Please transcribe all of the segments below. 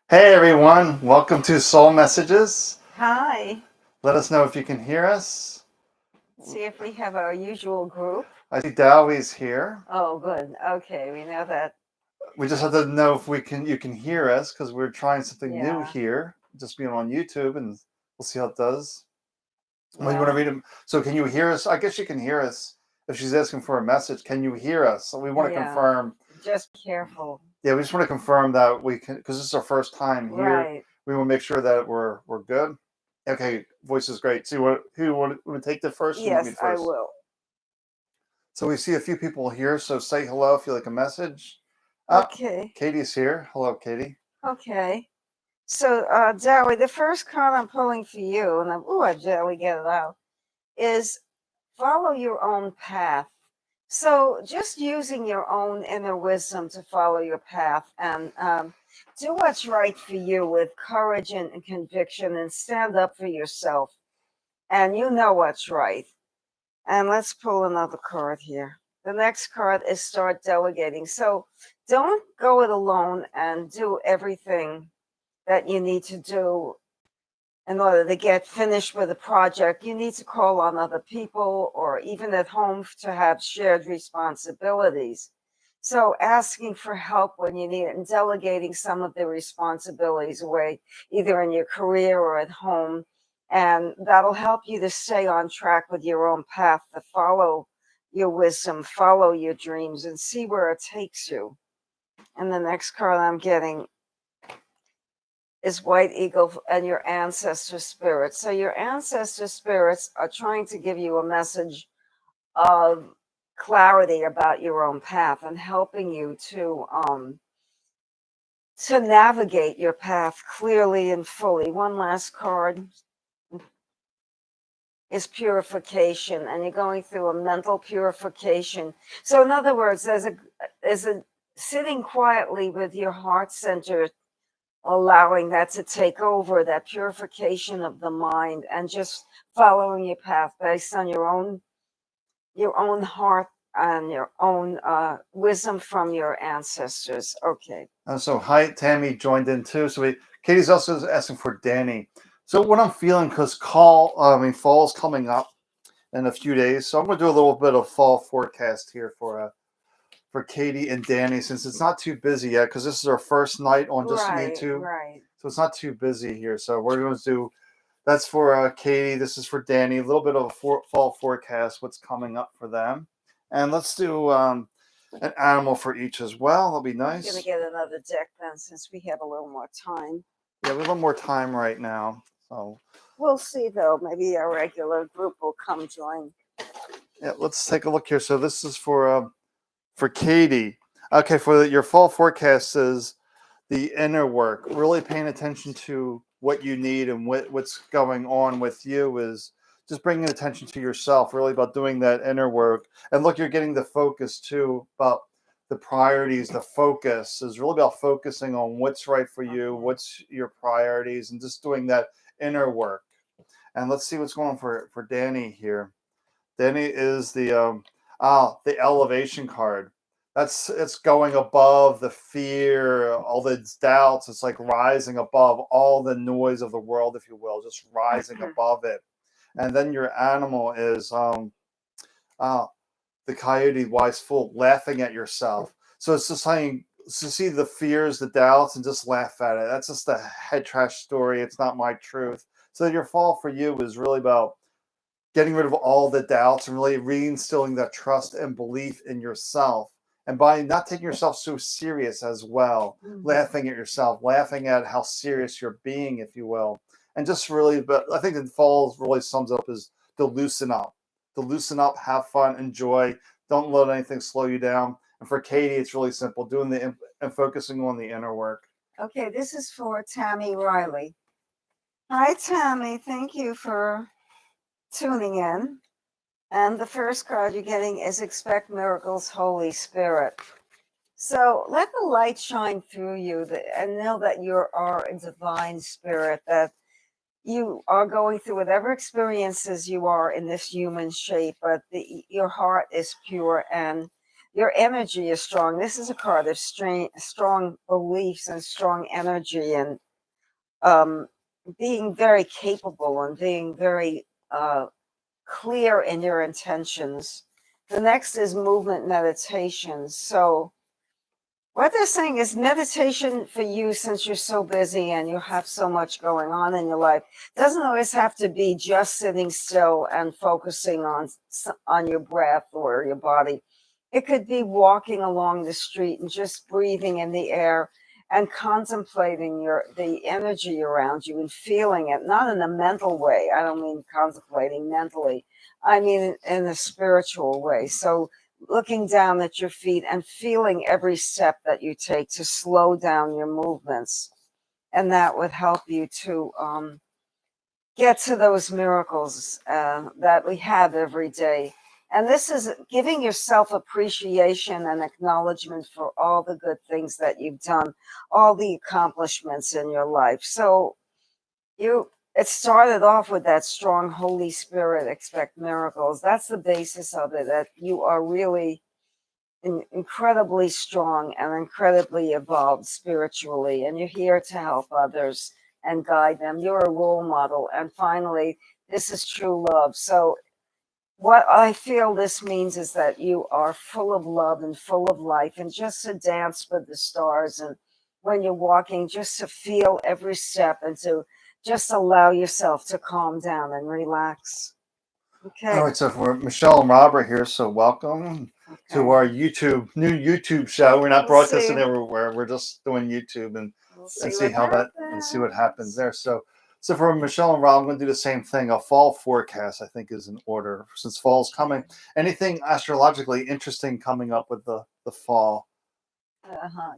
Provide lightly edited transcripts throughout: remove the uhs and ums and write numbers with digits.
Hey everyone, welcome to Soul Messages. Hi. Let us know if you can hear us. See if we have our usual group. I see Dowie's here. Oh, good. Okay, we know that. We just have to know if you can hear us because we're trying something new Yeah. here, just being on YouTube, and we'll see how it does. Well, you want to Well, read them? So can you hear us? I guess you can hear us if she's asking for a message. Can you hear us? So we want to yeah. confirm. Just be careful. Yeah, we just want to confirm that we can because this is our first time here. Right. We want to make sure that we're good. Okay, voice is great. So who want to take the first? Or you want me Yes, I first? will. So we see a few people here. So say hello if you like a message. Okay. Katie's here. Hello, Katie. Okay. So, Zowie, the first card I'm pulling for you, and I barely get it out, is follow your own path. So, just using your own inner wisdom to follow your path and do what's right for you with courage and conviction and stand up for yourself. And you know what's right. And let's pull another card here. The next card is start delegating. So, don't go it alone and do everything that you need to do in order to get finished with a project. You need to call on other people or even at home to have shared responsibilities. So asking for help when you need it and delegating some of the responsibilities away, either in your career or at home. And that'll help you to stay on track with your own path, to follow your wisdom, follow your dreams, and see where it takes you. And the next card I'm getting is White Eagle and your ancestor spirits. So your ancestor spirits are trying to give you a message of clarity about your own path and helping you to navigate your path clearly and fully. One last card is purification, and you're going through a mental purification. So in other words, there's a sitting quietly with your heart center, allowing that to take over, that purification of the mind, and just following your path based on your own heart and your own wisdom from your ancestors. Okay. So hi, Tammy joined in too. Katie's also asking for Danny. So what I'm feeling because fall's coming up in a few days. So I'm going to do a little bit of fall forecast here for Katie and Danny since it's not too busy yet because this is our first night on just YouTube. Right. So it's not too busy here. So we're going to do that's for Katie. This is for Danny. A little bit of a fall forecast, what's coming up for them. And let's do an animal for each as well. That'll be nice. I'm going to get another deck then since we have a little more time. Yeah, we have a little more time right now. So we'll see though. Maybe our regular group will come join. Yeah, let's take a look here. So this is for Katie. Okay, for your fall forecast is the inner work. Really paying attention to what you need and what's going on with you is just bringing attention to yourself. Really about doing that inner work. And look, you're getting the focus too about the priorities. The focus is really about focusing on what's right for you, what's your priorities, and just doing that inner work. And let's see what's going on for Danny here. Danny is the elevation card. It's going above the fear, all the doubts. It's like rising above all the noise of the world, if you will, just rising above it. And then your animal is uh, the coyote wise fool, laughing at yourself. So it's just saying to see the fears, the doubts, and just laugh at it. That's just a head trash story. It's not my truth. So your fall for you is really about getting rid of all the doubts and really reinstilling that trust and belief in yourself. And by not taking yourself so serious as well, laughing at yourself, laughing at how serious you're being, if you will. And just really, but I think the fall really sums up is to loosen up. To loosen up, have fun, enjoy. Don't let anything slow you down. And for Katie, it's really simple, doing and focusing on the inner work. Okay, this is for Tammy Riley. Hi, Tammy. Thank you for tuning in. And the first card you're getting is Expect Miracles, Holy Spirit. So let the light shine through you and know that you are a divine spirit, that you are going through whatever experiences you are in this human shape, but your heart is pure and your energy is strong. This is a card of strong beliefs and strong energy, and um, being very capable and being very clear in your intentions. The next is movement meditation. So what they're saying is meditation for you, since you're so busy and you have so much going on in your life, doesn't always have to be just sitting still and focusing on your breath or your body. It could be walking along the street and just breathing in the air and contemplating the energy around you and feeling it, not in a mental way. I don't mean contemplating mentally. I mean in a spiritual way. So looking down at your feet and feeling every step that you take to slow down your movements. And that would help you to get to those miracles that we have every day. And this is giving yourself appreciation and acknowledgement for all the good things that you've done, all the accomplishments in your life. So it started off with that strong Holy Spirit, expect miracles. That's the basis of it, that you are really incredibly strong and incredibly evolved spiritually, and you're here to help others and guide them. You're a role model. And finally, this is true love. So what I feel this means is that you are full of love and full of life, and just to dance with the stars, and when you're walking, just to feel every step and to just allow yourself to calm down and relax. Okay. All right, so for Michelle and Robert here, so welcome to our new YouTube show. We're not broadcasting everywhere. We're just doing YouTube and see how that and see what happens there. So for Michelle and Rob, I'm going to do the same thing. A fall forecast, I think, is in order since fall's coming. Anything astrologically interesting coming up with the fall?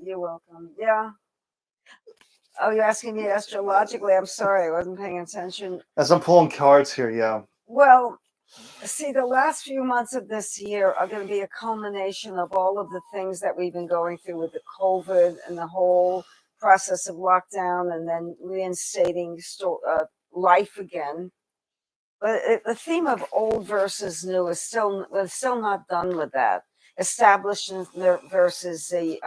You're welcome. Yeah. Oh, you're asking me astrologically? I'm sorry, I wasn't paying attention. As I'm pulling cards here, yeah. Well, see, the last few months of this year are going to be a culmination of all of the things that we've been going through with the COVID and the whole process of lockdown, and then reinstating life again. But the theme of old versus new is we're still not done with that. Establishment versus the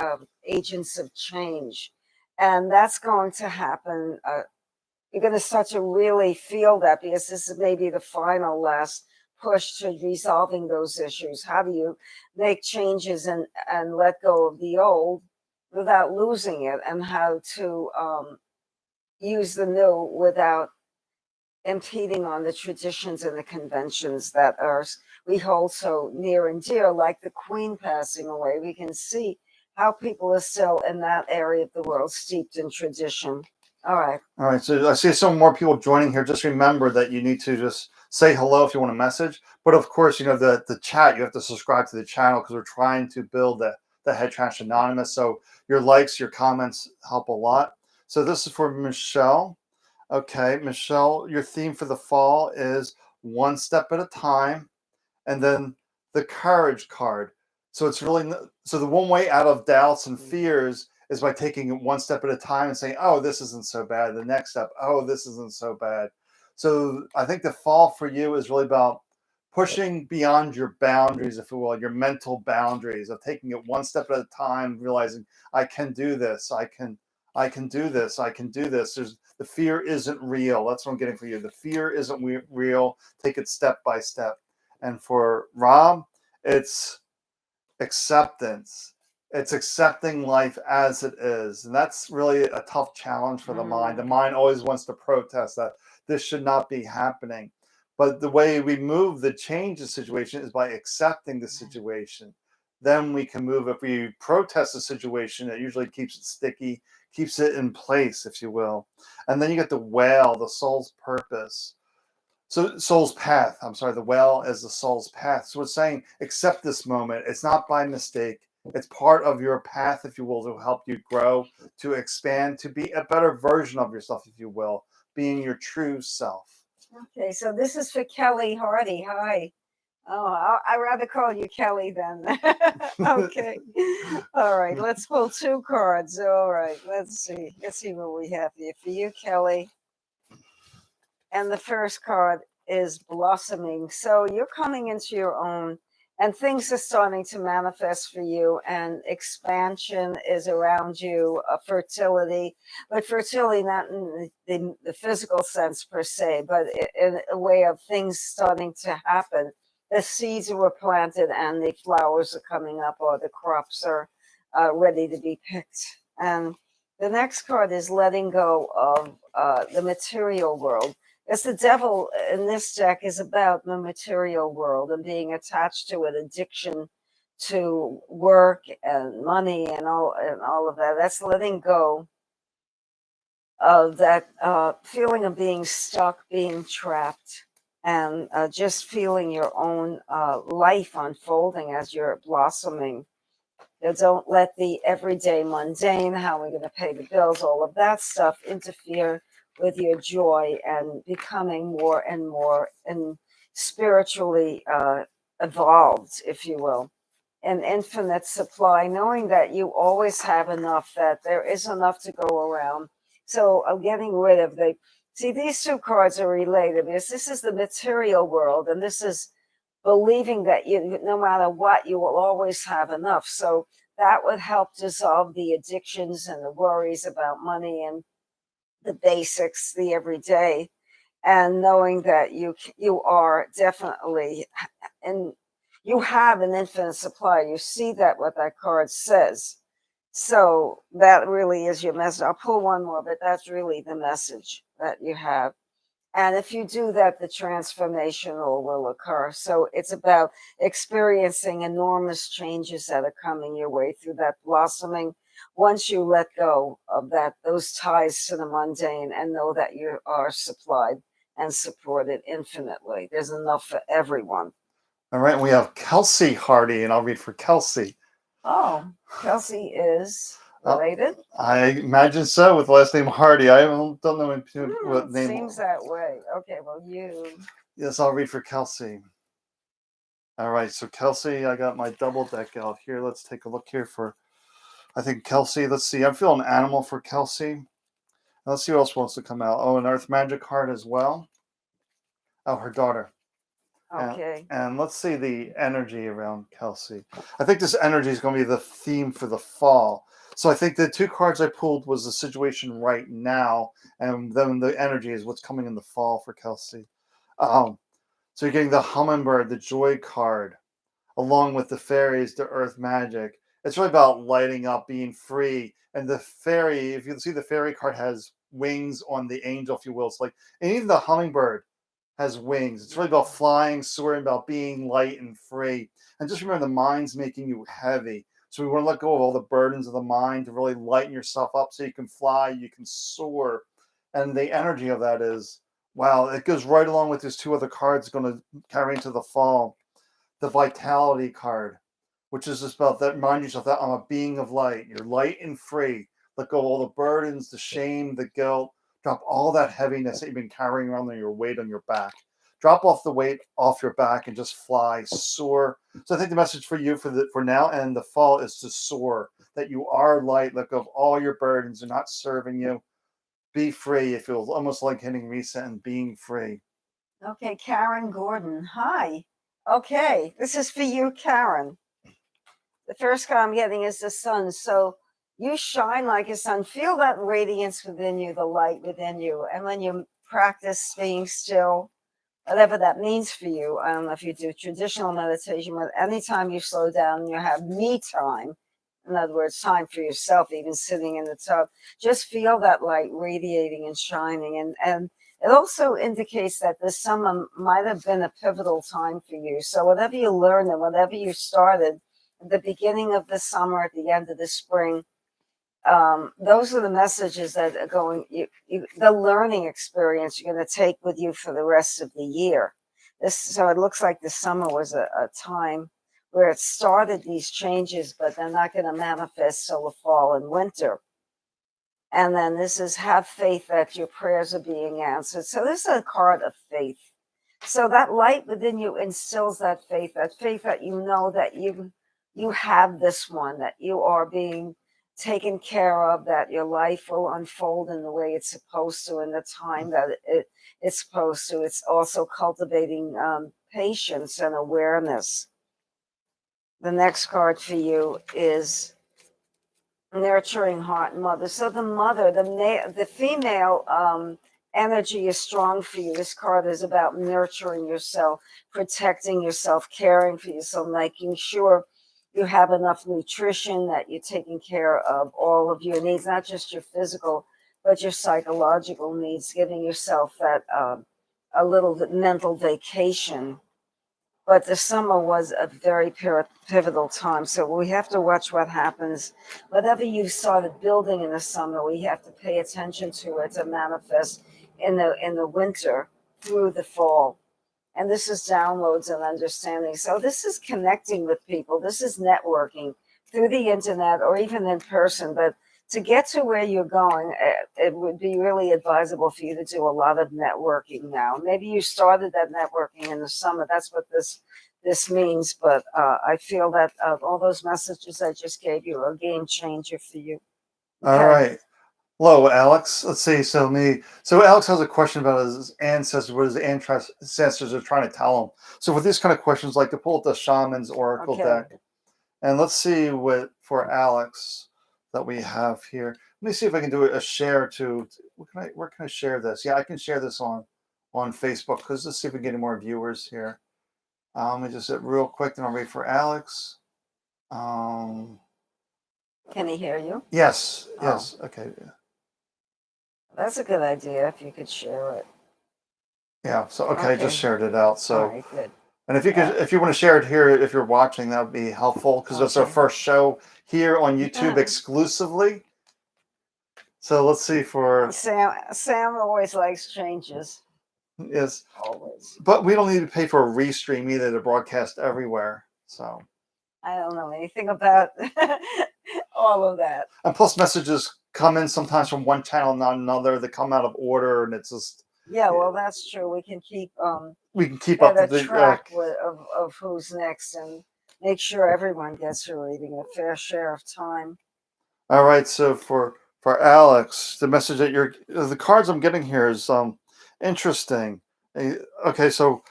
agents of change. And that's going to happen. You're going to start to really feel that, because this is maybe the final last push to resolving those issues. How do you make changes and let go of the old without losing it, and how to use the new without impeding on the traditions and the conventions that we hold so near and dear, like the Queen passing away. We can see how people are still in that area of the world steeped in tradition. All right. So I see some more people joining here. Just remember that you need to just say hello if you want a message. But of course, the chat, you have to subscribe to the channel, because we're trying to build the Head Trash Anonymous. So your likes, your comments help a lot. So this is for Michelle. Okay, Michelle, your theme for the fall is one step at a time, and then the courage card. So it's really so the one way out of doubts and fears is by taking it one step at a time and saying, "Oh, this isn't so bad." The next step, "Oh, this isn't so bad." So I think the fall for you is really about pushing beyond your boundaries, if you will, your mental boundaries, of taking it one step at a time, realizing I can do this, I can do this, I can do this. The fear isn't real. That's what I'm getting for you. The fear isn't real. Take it step by step. And for Rob, it's acceptance. It's accepting life as it is. And that's really a tough challenge for the mind. The mind always wants to protest that this should not be happening. But the way we move the change the situation is by accepting the situation. Then we can move. If we protest the situation, it usually keeps it sticky, keeps it in place, if you will. And then you get the whale, the soul's purpose. So soul's path. I'm sorry, the whale is the soul's path. So it's saying, accept this moment. It's not by mistake. It's part of your path, if you will, to help you grow, to expand, to be a better version of yourself, if you will, being your true self. Okay, so this is for Kelly Hardy. Hi. Oh, I'd rather call you Kelly then. Okay. All right, let's pull two cards. All right, let's see. Let's see what we have here for you, Kelly. And the first card is blossoming. So you're coming into your own, and things are starting to manifest for you, and expansion is around you, fertility, but fertility not in the physical sense per se, but in a way of things starting to happen. The seeds were planted and the flowers are coming up, or the crops are ready to be picked. And the next card is letting go of the material world. Because the devil in this deck is about the material world and being attached to it, addiction to work and money and all of that. That's letting go of that feeling of being stuck, being trapped, and just feeling your own life unfolding as you're blossoming. Now, don't let the everyday mundane, how we're going to pay the bills, all of that stuff interfere with your joy and becoming more and more and spiritually evolved, if you will. An infinite supply, knowing that you always have enough, that there is enough to go around. So I'm getting rid of the, see, these two cards are related because this is the material world and this is believing that you, no matter what, you will always have enough. So that would help dissolve the addictions and the worries about money and the basics, the everyday, and knowing that you are definitely, and you have an infinite supply. You see that what that card says. So that really is your message. I'll pull one more, but that's really the message that you have. And if you do that, the transformational will occur. So it's about experiencing enormous changes that are coming your way through that blossoming. Once you let go of that, those ties to the mundane, and know that you are supplied and supported infinitely. There's enough for everyone. All right, we have Kelsey Hardy, and I'll read for Kelsey. Oh, Kelsey is related? I imagine so, with the last name Hardy. I don't know what name. Seems that way. Okay, well, you. Yes, I'll read for Kelsey. All right, so Kelsey, I got my double deck out here. Let's take a look here for, I think, Kelsey. Let's see. I'm feeling animal for Kelsey. Let's see who else wants to come out. Oh, an Earth Magic card as well. Oh, her daughter. Okay. And let's see the energy around Kelsey. I think this energy is going to be the theme for the fall. So I think the two cards I pulled was the situation right now, and then the energy is what's coming in the fall for Kelsey. So you're getting the hummingbird, the joy card, along with the fairies, the earth magic. It's really about lighting up, being free. And the fairy, if you see the fairy card has wings on the angel, if you will. It's like, and even the hummingbird has wings. It's really about flying, soaring, about being light and free. And just remember, the mind's making you heavy. So we want to let go of all the burdens of the mind to really lighten yourself up so you can fly, you can soar. And the energy of that is, wow, it goes right along with these two other cards going to carry into the fall. The vitality card, which is just about that, remind yourself that I'm a being of light. You're light and free. Let go of all the burdens, the shame, the guilt. Drop all that heaviness that you've been carrying around on your weight on your back. Drop off the weight off your back and just fly, soar. So I think the message for you for now and the fall is to soar. That you are light. Let go of all your burdens. They're not serving you. Be free. It feels almost like hitting reset and being free. Okay, Karen Gordon. Hi. Okay, this is for you, Karen. The first card I'm getting is the sun. So you shine like a sun. Feel that radiance within you, the light within you. And when you practice being still, whatever that means for you, I don't know if you do traditional meditation, but anytime you slow down and you have me time, in other words, time for yourself, even sitting in the tub, just feel that light radiating and shining. And it also indicates that this summer might have been a pivotal time for you. So whatever you learned and whatever you started at the beginning of the summer, at the end of the spring, those are the messages that are going, the learning experience you're going to take with you for the rest of the year. So it looks like the summer was a time where it started these changes, but they're not going to manifest till the fall and winter. And then this is have faith that your prayers are being answered. So this is a card of faith. So that light within you instills that faith that you know that you have this one, that you are being taken care of, that your life will unfold in the way it's supposed to, in the time that it's supposed to. It's also cultivating patience and awareness. The next card for you is nurturing heart and mother. So the mother, the female energy is strong for you. This card is about nurturing yourself, protecting yourself, caring for yourself, making sure you have enough nutrition, that you're taking care of all of your needs, not just your physical, but your psychological needs, giving yourself that a little mental vacation. But the summer was a very pivotal time. So we have to watch what happens. Whatever you started building in the summer, we have to pay attention to it to manifest in the winter through the fall. And this is downloads and understanding. So this is connecting with people. This is networking through the internet or even in person. But to get to where you're going, it would be really advisable for you to do a lot of networking now. Maybe you started that networking in the summer. That's what this means. But I feel that all those messages I just gave you are a game changer for you. All right. Hello, Alex. Let's see. So Alex has a question about his ancestors, what his ancestors are trying to tell him. So for these kind of questions, like to pull up the Shaman's Oracle deck, and let's see what for Alex that we have here. Let me see if I can do a share to. Where can I share this? Yeah, I can share this on Facebook because let's see if we get any more viewers here. Let me just hit real quick, then I'll wait for Alex. Can he hear you? Yes. Yes. Okay. That's a good idea if you could share it. Yeah. So okay, I just shared it out. So. All right, good. And if you want to share it here, if you're watching, that would be helpful because it's our first show here on YouTube exclusively. So let's see for Sam always likes changes. Yes, always. But we don't need to pay for a restream either to broadcast everywhere. So I don't know anything about all of that. And plus, messages come in sometimes from one channel, not another. They come out of order, and it's just well, that's true. We can keep up to the track of who's next and make sure everyone gets a reading, a fair share of time. All right, so for Alex, the message that the cards I'm getting here is interesting. Okay, so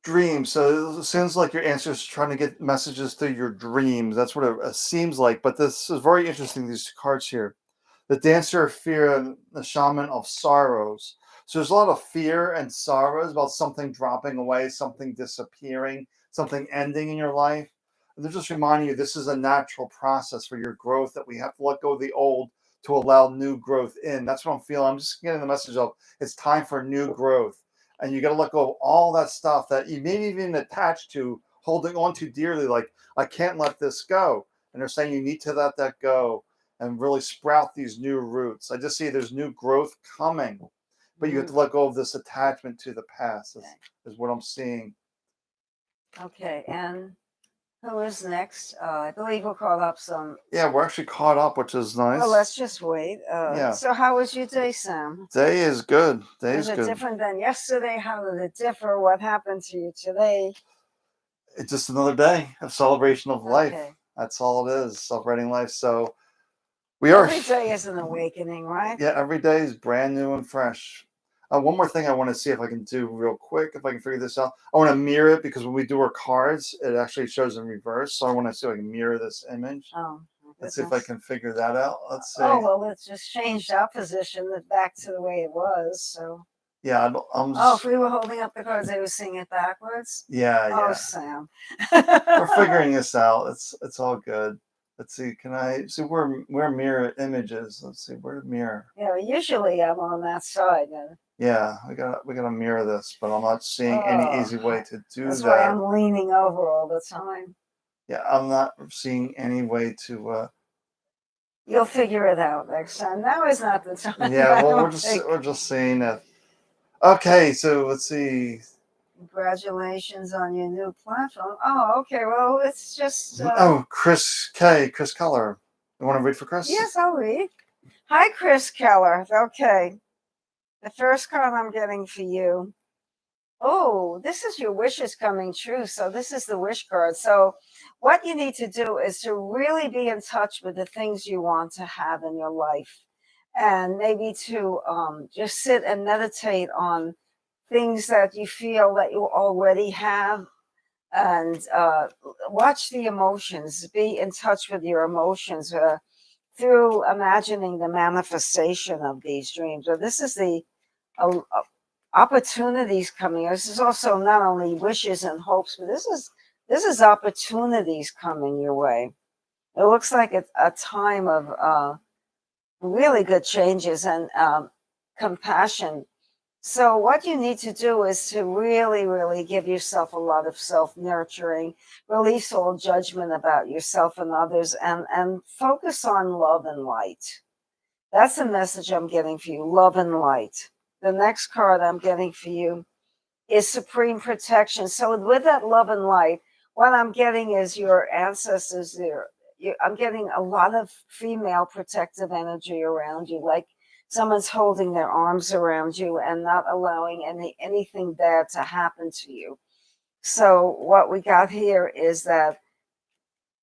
dreams. So it seems like your answer is trying to get messages through your dreams. That's what it seems like. But this is very interesting. These two cards here. The Dancer of Fear and the Shaman of Sorrows. So there's a lot of fear and sorrows about something dropping away, something disappearing, something ending in your life. And they're just reminding you this is a natural process for your growth, that we have to let go of the old to allow new growth in. That's what I'm feeling. I'm just getting the message of it's time for new growth. And you got to let go of all that stuff that you may even attach to, holding on to dearly, like, I can't let this go. And they're saying you need to let that go and really sprout these new roots. I just see there's new growth coming, but you have to let go of this attachment to the past, is what I'm seeing. Okay, and who is next? I believe we'll call up some. Yeah, we're actually caught up, which is nice. Well, let's just wait. So how was your day, Sam? Day is good. Was it different than yesterday? How did it differ? What happened to you today? It's just another day of celebration of life. That's all it is, celebrating life. So every day is an awakening, right? Yeah, every day is brand new and fresh. One more thing I want to see if I can do real quick, if I can figure this out. I want to mirror it because when we do our cards, it actually shows in reverse. So I want to see if I can mirror this image. Let's see if I can figure that out. Let's see. Oh, well, it's just changed our position back to the way it was. So. Yeah, I'm just. If we were holding up the cards, they were seeing it backwards. Yeah. Oh, Sam. We're figuring this out. It's all good. Let's see. Can I see where mirror images? Let's see where mirror. Yeah, usually I'm on that side. Yeah, we gotta mirror this, but I'm not seeing any easy way to do that. That's why I'm leaning over all the time. Yeah, I'm not seeing any way to. You'll figure it out next time. Now is not the time. Yeah, well, we're just saying that. Okay, so let's see. Congratulations on your new platform. Oh, okay. Well, it's just. Chris Keller. You want to read for Chris? Yes, I'll read. Hi, Chris Keller. Okay. The first card I'm getting for you. Oh, this is your wishes coming true. So this is the wish card. So what you need to do is to really be in touch with the things you want to have in your life, and maybe to just sit and meditate on things that you feel that you already have, and watch the emotions. Be in touch with your emotions through imagining the manifestation of these dreams. So this is the uh, opportunities coming. This is also not only wishes and hopes, but this is opportunities coming your way. It looks like a time of really good changes and compassion. So what you need to do is to really, really give yourself a lot of self-nurturing, release all judgment about yourself and others, and focus on love and light. That's the message I'm getting for you, love and light. The next card I'm getting for you is supreme protection. So with that love and light, what I'm getting is your ancestors there. I'm getting a lot of female protective energy around you, like someone's holding their arms around you and not allowing anything bad to happen to you. So what we got here is that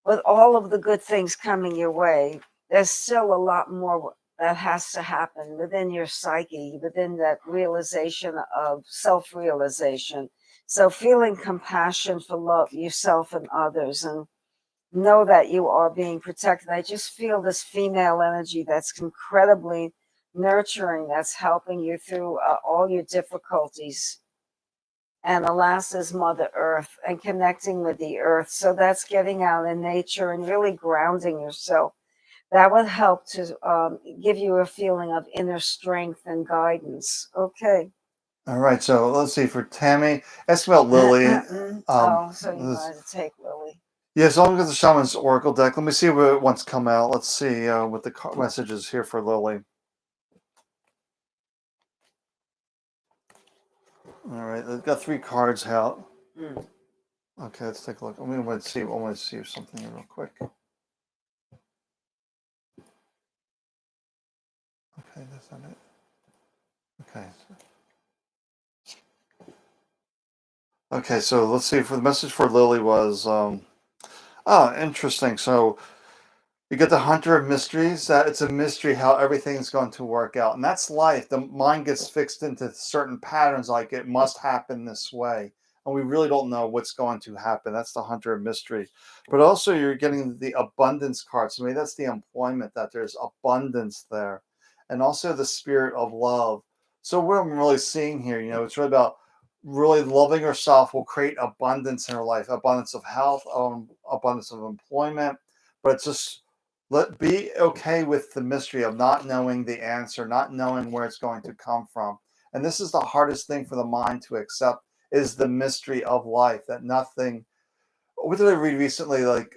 with all of the good things coming your way, there's still a lot more that has to happen within your psyche, within that realization of self-realization. So feeling compassion for love yourself and others, and know that you are being protected. I just feel this female energy that's incredibly nurturing, that's helping you through all your difficulties. And the last is Mother Earth and connecting with the earth. So that's getting out in nature and really grounding yourself. That would help to give you a feeling of inner strength and guidance. Okay. All right, so let's see for Tammy. Ask about Lily. So you wanted to take Lily. Yeah, so I'm going to the Shaman's Oracle deck. Let me see what wants to come out. Let's see what the messages here for Lily. All right, they've got 3 cards out. Okay, let's take a look. I want to see something here real quick. Okay, that's not it. Okay. Okay, so let's see. For the message for Lily was, interesting. So you get the Hunter of Mysteries. That it's a mystery how everything's going to work out, and that's life. The mind gets fixed into certain patterns, like it must happen this way, and we really don't know what's going to happen. That's the Hunter of Mystery. But also, you're getting the abundance card. So maybe that's the employment, that there's abundance there, and also the Spirit of Love. So what I'm really seeing here, it's really about really loving herself will create abundance in her life, abundance of health, abundance of employment. But it's just be okay with the mystery of not knowing the answer, not knowing where it's going to come from. And this is the hardest thing for the mind to accept, is the mystery of life, that nothing. What did I read recently? Like,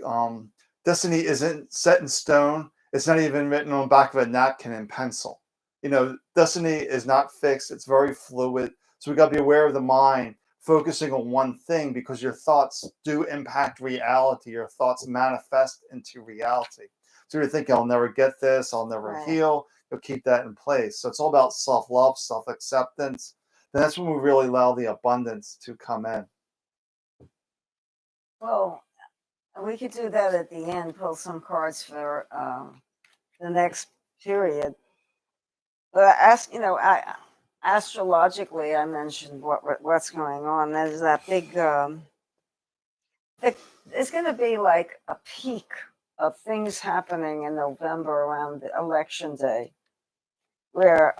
destiny isn't set in stone. It's not even written on the back of a napkin in pencil. Destiny is not fixed. It's very fluid. So we got to be aware of the mind focusing on one thing, because your thoughts do impact reality. Your thoughts manifest into reality. So you're thinking, I'll never get this, I'll never heal. You'll keep that in place. So it's all about self-love, self-acceptance. Then that's when we really allow the abundance to come in. Well, we could do that at the end, pull some cards for the next period. But astrologically, I mentioned what's going on. There's that big. It's going to be like a peak of things happening in November around the election day, where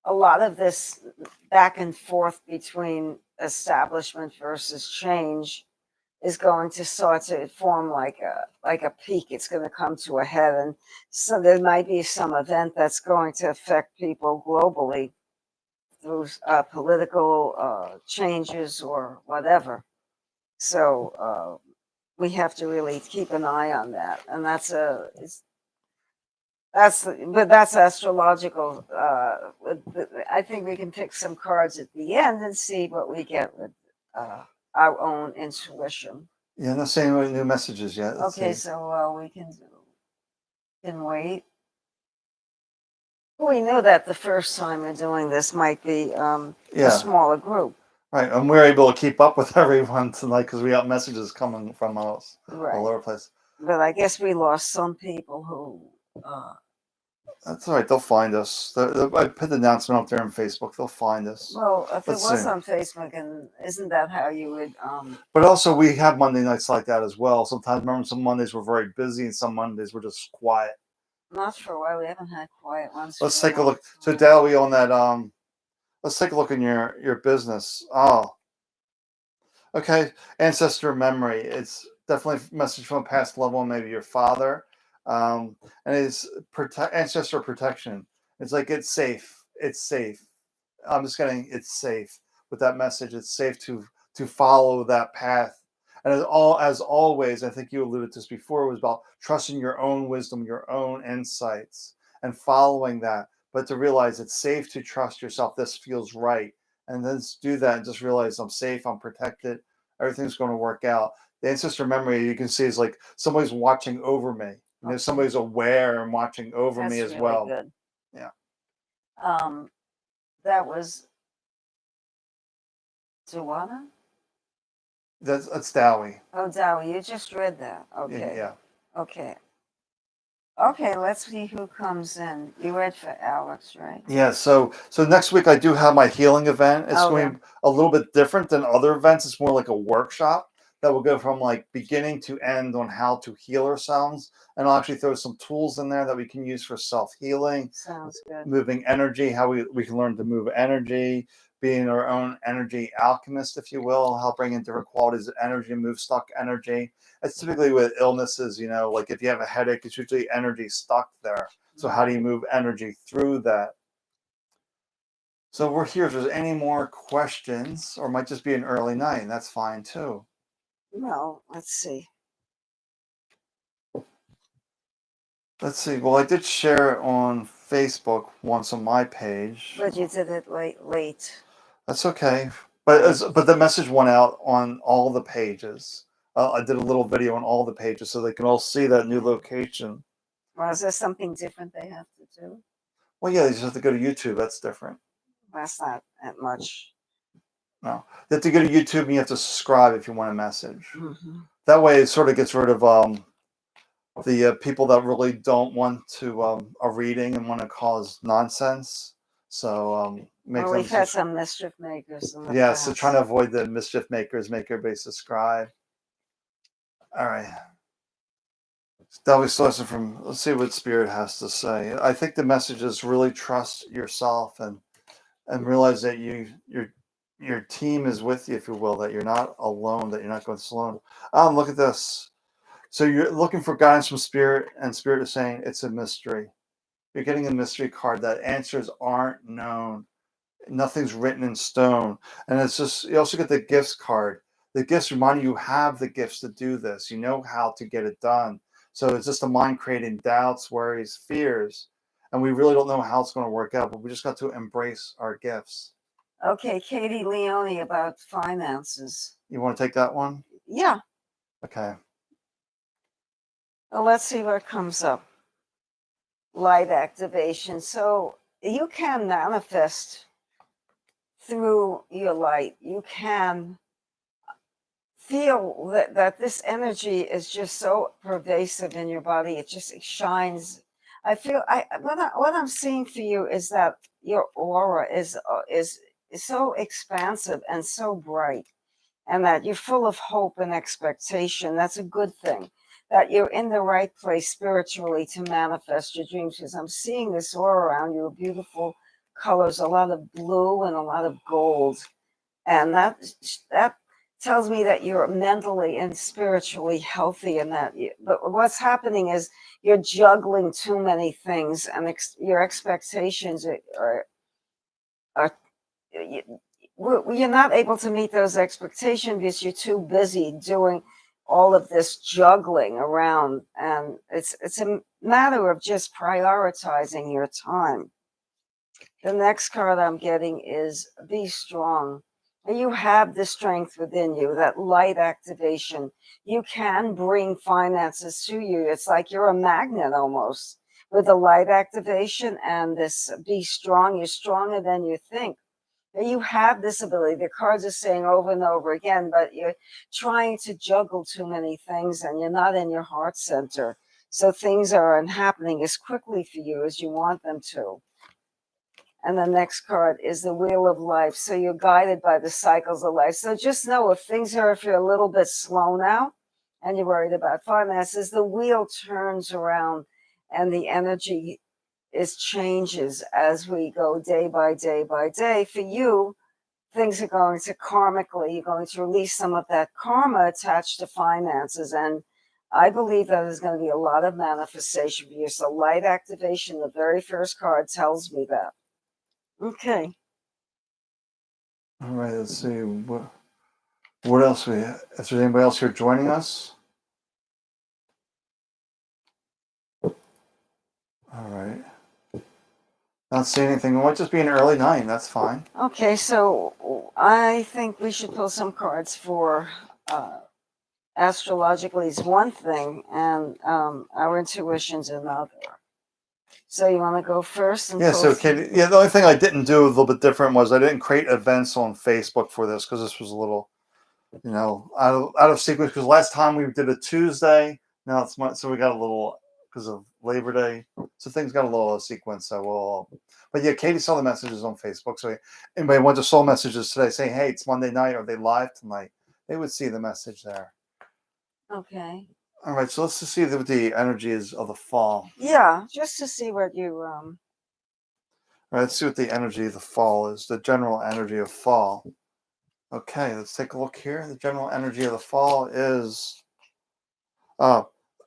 a lot of this back and forth between establishment versus change is going to start to form like a peak. It's going to come to a head, and so there might be some event that's going to affect people globally through political changes or whatever. So we have to really keep an eye on that, and that's astrological. I think we can pick some cards at the end and see what we get with our own intuition. Yeah, not saying any new messages yet. Okay, so we can wait. We knew that the first time we're doing this might be a smaller group. Right, and we're able to keep up with everyone tonight because we got messages coming from us all over the place. But I guess we lost some people who That's all right. They'll find us. I put the announcement up there on Facebook. They'll find us. Well, if it Let's was see. on Facebook, and isn't that how you would? But also, we have Monday nights like that as well. Sometimes, remember, some Mondays we're very busy, and some Mondays we're just quiet. Not for a while. We haven't had quiet ones Let's for a take a long look. So, time. Dally, on that. Let's take a look in your business. Oh, okay. Ancestor memory. It's definitely a message from a past loved one, maybe your father. And it's ancestor protection. It's like it's safe. It's safe. I'm just getting it's safe with that message. It's safe to follow that path. And as always, I think you alluded to this before, it was about trusting your own wisdom, your own insights, and following that. But to realize it's safe to trust yourself. This feels right, and then do that and just realize I'm safe, I'm protected, everything's going to work out. The ancestor memory you can see is like somebody's watching over me. And if Okay, somebody's aware and watching over me that's as really well. good. Yeah. That was Joanna. That's Dowie. Oh, Dowie, you just read that. Okay. Yeah. Okay. Okay, let's see who comes in. You read for Alex, right? Yeah, so next week I do have my healing event. It's going Okay. to be a little bit different than other events. It's more like a workshop that will go from like beginning to end on how to heal ourselves. And I'll actually throw some tools in there that we can use for self-healing, Sounds good. moving energy, how we can learn to move energy, being our own energy alchemist, if you will, help bring in different qualities of energy, move stuck energy. It's typically with illnesses, like if you have a headache, it's usually energy stuck there. So how do you move energy through that? So we're here. If there's any more questions, or it might just be an early night, that's fine too. Well, let's see. Let's see. Well, I did share it on Facebook once on my page. But you did it late. That's okay. But the message went out on all the pages. I did a little video on all the pages so they can all see that new location. Well, is there something different they have to do? Well, yeah, you just have to go to YouTube. That's different. That's not that much. No, you have to go to YouTube and you have to subscribe if you want a message. Mm-hmm. That way, it sort of gets rid of the people that really don't want to a reading and want to cause nonsense. So make Well, them we've had some mischief makers in the yeah. past. So trying to avoid the mischief makers, make everybody subscribe. All right. Delby Slauson from, let's see what Spirit has to say. I think the message is really trust yourself and realize that your team is with you, if you will, that you're not alone, that you're not going alone. Look at this. So you're looking for guidance from Spirit, and Spirit is saying it's a mystery. You're getting a mystery card that answers aren't known. Nothing's written in stone. And it's just, you also get the gifts card. The gifts remind you have the gifts to do this. You know how to get it done. So it's just the mind creating doubts, worries, fears. And we really don't know how it's going to work out, but we just got to embrace our gifts. Okay, Katie Leone about finances. You want to take that one? Yeah. Okay. Well, let's see what comes up. Light activation. So you can manifest through your light. You can feel that this energy is just so pervasive in your body. It shines. I feel what I'm seeing for you is that your aura is so expansive and so bright, and that you're full of hope and expectation. That's a good thing. That you're in the right place spiritually to manifest your dreams. Because I'm seeing this aura around you, beautiful colors, a lot of blue and a lot of gold, and that tells me that you're mentally and spiritually healthy, and but what's happening is you're juggling too many things, and your expectations are you're not able to meet those expectations because you're too busy doing all of this juggling around, and it's a matter of just prioritizing your time. The next card I'm getting is be strong. You have the strength within you, that light activation. You can bring finances to you. It's like you're a magnet almost with the light activation and this be strong. You're stronger than you think. You have this ability. The cards are saying over and over again, but you're trying to juggle too many things and you're not in your heart center. So things aren't happening as quickly for you as you want them to. And the next card is the Wheel of Life. So you're guided by the cycles of life. So just know if you're a little bit slow now and you're worried about finances, the wheel turns around and the energy changes as we go day by day by day. For you, things are going to karmically, you're going to release some of that karma attached to finances. And I believe that there's going to be a lot of manifestation for you. So light activation, the very first card tells me that. Okay. All right, let's see. What else we have? Is there anybody else here joining us? All right. Not seeing anything. It might just be an early night. That's fine. Okay, so I think we should pull some cards for astrologically is one thing, and our intuition's another. So you want to go first? And Yeah, so Katie, the only thing I didn't do a little bit different was I didn't create events on Facebook for this because this was a little, out of sequence. Because last time we did a Tuesday, now it's so we got a little because of Labor Day, so things got a little out of sequence. So but yeah, Katie saw the messages on Facebook. So anybody went to soul messages today saying, "Hey, it's Monday night. Are they live tonight?" They would see the message there. Okay. All right, so let's just see what the energy is of the fall. Yeah, just to see what you All right, let's see what the energy of the fall is. The general energy of fall. Okay, let's take a look here. The general energy of the fall is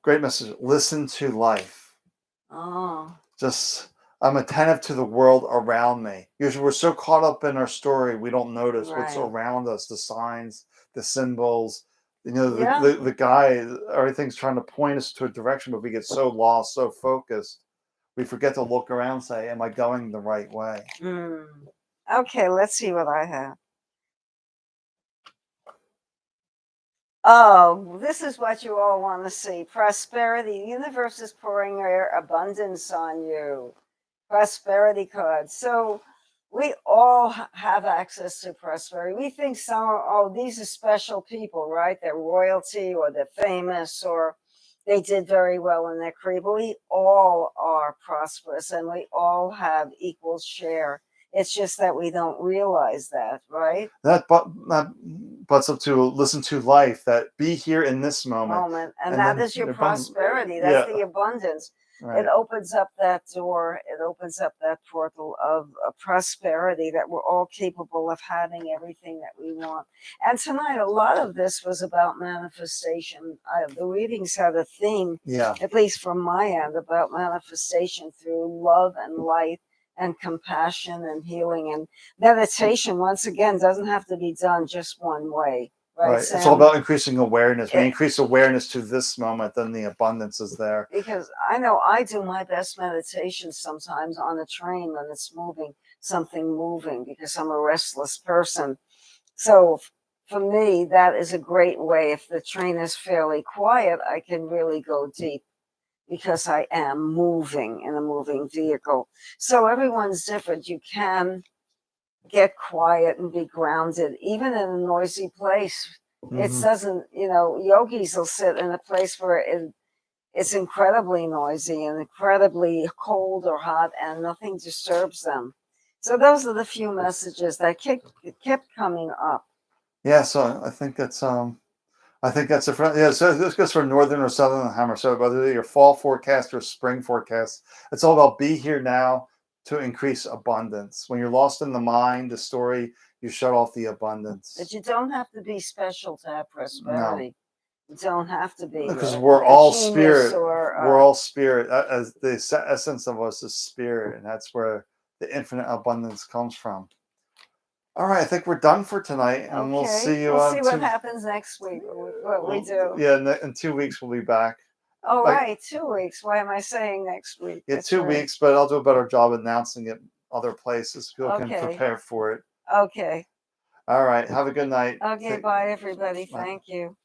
great message. Listen to life. Oh. Just I'm attentive to the world around me. Usually we're so caught up in our story we don't notice what's around us, the signs, the symbols. The guy, everything's trying to point us to a direction, but we get so lost, so focused, we forget to look around and say, am I going the right way? Okay, let's see what I have. Oh, this is what you all want to see. Prosperity. The universe is pouring their abundance on you. Prosperity card. So we all have access to prosperity. We think these are special people, right? They're royalty or they're famous or they did very well in their career. But we all are prosperous and we all have equal share. It's just that we don't realize that, right? That butts up to listen to life, that be here in this moment. And that is your prosperity. That's the abundance. Right. It opens up that door. It opens up that portal of prosperity that we're all capable of having everything that we want. And tonight, a lot of this was about manifestation. The readings had a theme, at least from my end, about manifestation through love and light and compassion and healing. And meditation, once again, doesn't have to be done just one way. Right. It's all about increasing awareness. When you increase awareness to this moment, then the abundance is there. Because I know I do my best meditation sometimes on a train when it's something moving, because I'm a restless person. So for me, that is a great way. If the train is fairly quiet, I can really go deep because I am moving in a moving vehicle. So everyone's different. You can get quiet and be grounded, even in a noisy place. It doesn't, yogis will sit in a place where it's incredibly noisy and incredibly cold or hot and nothing disturbs them. So those are the few messages that kept coming up. Yeah, so I think that's so this goes for northern or southern hammer. So whether your fall forecast or spring forecast, it's all about be here now to increase abundance. When you're lost in the mind, the story, you shut off the abundance. But you don't have to be special to have prosperity. No. You don't have to be. Because we're all spirit. We're all spirit. As the essence of us is spirit, and that's where the infinite abundance comes from. All right, I think we're done for tonight, and we'll see you. We'll see what happens next week. What we do. Yeah, in 2 weeks we'll be back. Oh, right, 2 weeks. Why am I saying next week? Yeah, 2 weeks, but I'll do a better job announcing it other places. People can prepare for it. Okay. All right. Have a good night. Okay, bye, everybody. Bye. Thank you.